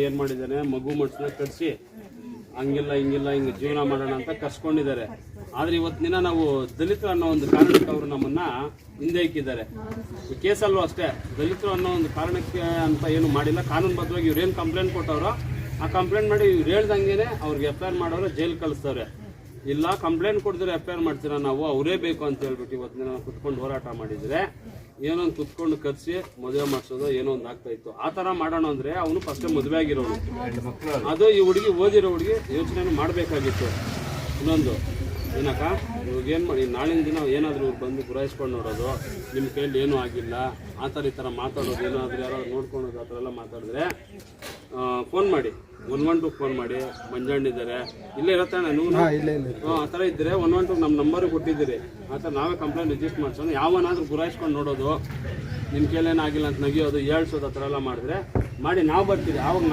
ಏನ್ ಮಾಡಿದ್ದಾನೆ, ಮಗು ಮಟ್ಸನ್ನ ಕಟ್ಸಿ ಹಂಗಿಲ್ಲ ಹಿಂಗಿಲ್ಲ ಹಿಂಗೆ ಜೀವನ ಮಾಡೋಣ ಅಂತ ಕರ್ಸ್ಕೊಂಡಿದ್ದಾರೆ. ಆದ್ರೆ ಇವತ್ತಿನ ದಿನ ನಾವು ದಲಿತರು ಅನ್ನೋ ಒಂದು ಕಾರಣಕ್ಕೆ ಅವರು ನಮ್ಮನ್ನ ಹಿಂದೆ ಇಕ್ಕಿದ್ದಾರೆ. ಈ ಕೇಸಲ್ಲೂ ಅಷ್ಟೇ ದಲಿತರು ಅನ್ನೋ ಒಂದು ಕಾರಣಕ್ಕೆ ಅಂತ ಏನು ಮಾಡಿಲ್ಲ. ಕಾನೂನುಬದ್ಧವಾಗಿ ಇವ್ರೇನು ಕಂಪ್ಲೇಂಟ್ ಕೊಟ್ಟವ್ರೋ ಆ ಕಂಪ್ಲೇಂಟ್ ಮಾಡಿ ಇವ್ರು ಹೇಳ್ದಂಗೆನೆ ಅವ್ರಿಗೆ ಎಫ್ಐಆರ್ ಮಾಡೋರು ಜೈಲ್ ಕಳಿಸ್ತವ್ರೆ. ಇಲ್ಲ ಕಂಪ್ಲೇಂಟ್ ಕೊಡ್ತಾರೆ ಎಫ್ಐಆರ್ ಮಾಡ್ತೀರಾ ನಾವು, ಅವರೇ ಬೇಕು ಅಂತ ಹೇಳ್ಬಿಟ್ಟು ಇವತ್ತಿನ ದಿನ ಕುತ್ಕೊಂಡು ಹೋರಾಟ ಮಾಡಿದ್ರೆ ಏನೋ ಒಂದು ಕುತ್ಕೊಂಡು ಕರ್ಸಿ ಮದುವೆ ಮಾಡಿಸೋದು ಏನೋ ಒಂದು ಆಗ್ತಾ ಇತ್ತು. ಆ ತರ ಮಾಡೋಣ ಅಂದ್ರೆ ಅವನು ಫಸ್ಟ್ ಮದುವೆ ಆಗಿರೋನು, ಅದು ಈ ಹುಡುಗಿ ಓದಿರೋ ಹುಡುಗಿ ಯೋಚನೆ ಮಾಡಬೇಕಾಗಿತ್ತು. ಇನ್ನೊಂದು ಏನಕ್ಕ ಇವಾಗ ಏನು ಮಾಡಿ ನಾಳಿನ ದಿನ ಏನಾದರೂ ಇವ್ರು ಬಂದು ಗುರಾಯಿಸ್ಕೊಂಡು ನೋಡೋದು, ನಿಮ್ಮ ಕೈಯಲ್ಲಿ ಏನೂ ಆಗಿಲ್ಲ ಆ ಥರ ಈ ಥರ ಮಾತಾಡೋದು, ಏನಾದರೂ ಯಾರು ನೋಡ್ಕೊಳೋದು ಆ ಥರ ಎಲ್ಲ ಮಾತಾಡಿದ್ರೆ ಫೋನ್ ಮಾಡಿ 112 ಫೋನ್ ಮಾಡಿ. ಮಂಜಣ್ಣಿದ್ದಾರೆ ಇಲ್ಲೇ ಇರತ್ತೆ ನೀವು ಆ ಥರ ಇದ್ದರೆ 112 ನಮ್ಮ ನಂಬರಿಗೆ ಕೊಟ್ಟಿದ್ದೀರಿ. ಆ ಥರ ನಾವೇ ಕಂಪ್ಲೇಂಟ್ ರಿಜಿಸ್ಟರ್ ಮಾಡ್ಸೋಣ. ಯಾವನಾದ್ರೂ ಗುರಾಯಿಸ್ಕೊಂಡು ನೋಡೋದು, ನಿಮ್ಮ ಕೈಲೇನಾಗಿಲ್ಲ ಅಂತ ನಗಿಯೋದು, ಹೇಳ್ಸೋದು ಆ ಥರ ಎಲ್ಲ ಮಾಡಿದ್ರೆ ಮಾಡಿ ನಾವು ಬರ್ತೀವಿ. ಆವಾಗ